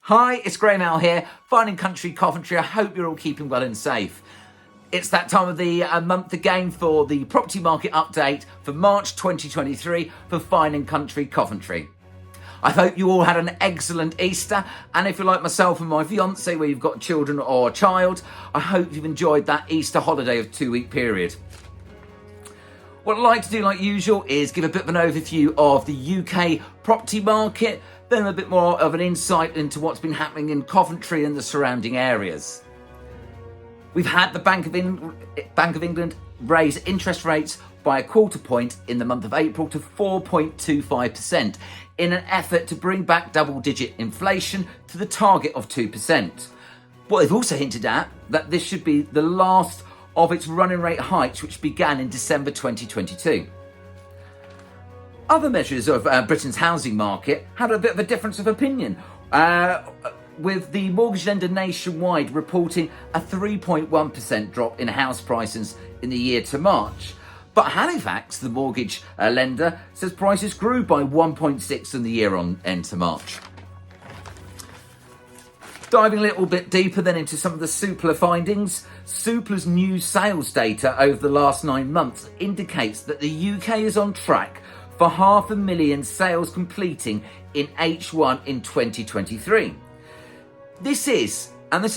Hi, it's Graham Howell here, Fine Country Coventry. I hope you're all keeping well and safe. It's that time of the month again for the property market update for March 2023 for Fine Country Coventry. I hope you all had an excellent Easter, and if you're like myself and my fiance where you've got children or a child, I hope you've enjoyed that Easter holiday of 2-week period. What I'd like to do, like usual, is give a bit of an overview of the UK property market, then a bit more of an insight into what's been happening in Coventry and the surrounding areas. We've had the Bank of England raise interest rates by a quarter point in the month of April to 4.25% in an effort to bring back double-digit inflation to the target of 2%. What they've also hinted at, that this should be the last of its running rate hikes, which began in December 2022. Other measures of Britain's housing market had a bit of a difference of opinion, with the mortgage lender nationwide reporting a 3.1% drop in house prices in the year to March. But Halifax, the mortgage lender, says prices grew by 1.6% in the year on end to March. Diving a little bit deeper then into some of the Zoopla findings, Zoopla's new sales data over the last 9 months indicates that the UK is on track for 500,000 sales completing in H1 in 2023. This is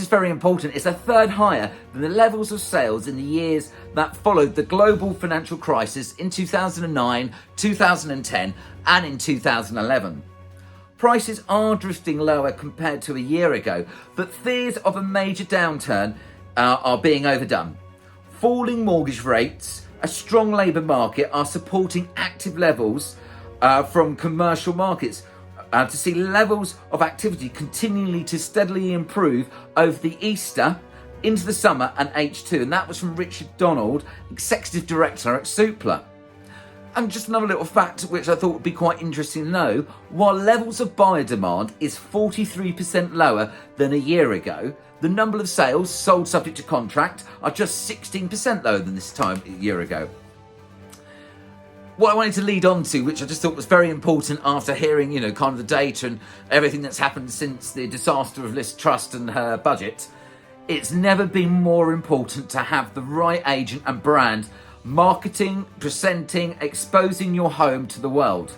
very important, it's a third higher than the levels of sales in the years that followed the global financial crisis in 2009, 2010 and in 2011. Prices are drifting lower compared to a year ago, but fears of a major downturn are being overdone. Falling mortgage rates, a strong labour market are supporting active levels from commercial markets to see levels of activity continually to steadily improve over the Easter into the summer and H2. And that was from Richard Donald, Executive Director at Zoopla. And just another little fact which I thought would be quite interesting to know, while levels of buyer demand is 43% lower than a year ago, the number of sales sold subject to contract are just 16% lower than this time a year ago. What I wanted to lead on to, which I just thought was very important after hearing, kind of the data and everything that's happened since the disaster of Liz Truss and her budget, it's never been more important to have the right agent and brand marketing, presenting, exposing your home to the world.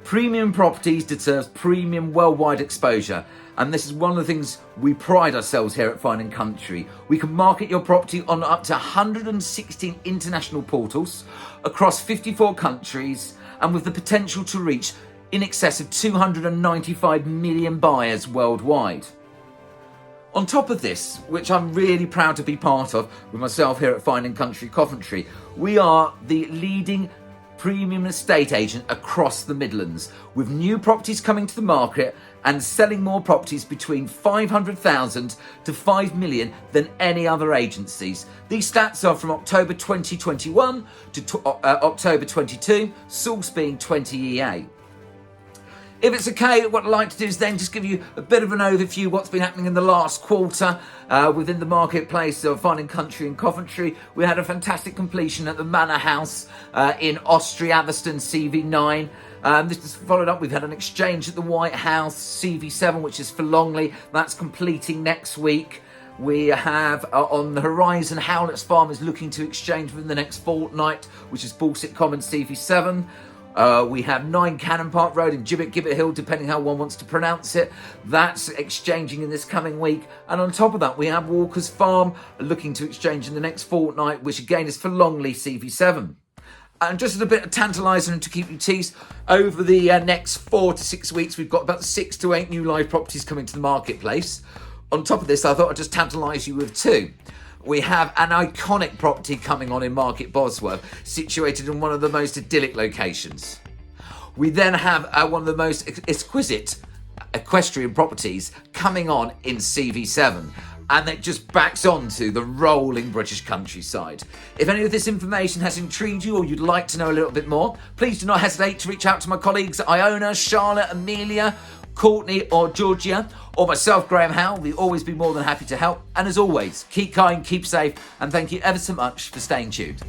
Premium properties deserves premium worldwide exposure, and this is one of the things we pride ourselves here at Fine Country. We can market your property on up to 116 international portals across 54 countries, and with the potential to reach in excess of 295 million buyers worldwide. On top of this, which I'm really proud to be part of with myself here at Fine Country Coventry, we are the leading premium estate agent across the Midlands, with new properties coming to the market and selling more properties between 500,000 to 5 million than any other agencies. These stats are from October 2021 to October 22, source being 20 EA. If it's okay, what I'd like to do is then just give you a bit of an overview of what's been happening in the last quarter within the marketplace of Fine Country in Coventry. We had a fantastic completion at the Manor House in Austria, Atherstone CV9. This is followed up. We've had an exchange at the White House CV7, which is for Longley. That's completing next week. We have on the horizon Howlett's Farm is looking to exchange within the next fortnight, which is Borset Common CV7. We have 9 Cannon Park Road in Gibbet Hill, depending how one wants to pronounce it. That's exchanging in this coming week. And on top of that, we have Walker's Farm looking to exchange in the next fortnight, which again is for Longley CV7. And just a bit of tantalising and to keep you teased, over the next 4 to 6 weeks, we've got about 6 to 8 new live properties coming to the marketplace. On top of this, I thought I'd just tantalise you with 2. We have an iconic property coming on in Market Bosworth, situated in one of the most idyllic locations. We then have one of the most exquisite equestrian properties coming on in CV7, and it just backs onto the rolling British countryside. If any of this information has intrigued you or you'd like to know a little bit more, please do not hesitate to reach out to my colleagues Iona, Charlotte, Amelia, Courtney or Georgia, or myself, Graham Howell. We'll always be more than happy to help. And as always, keep kind, keep safe, and thank you ever so much for staying tuned.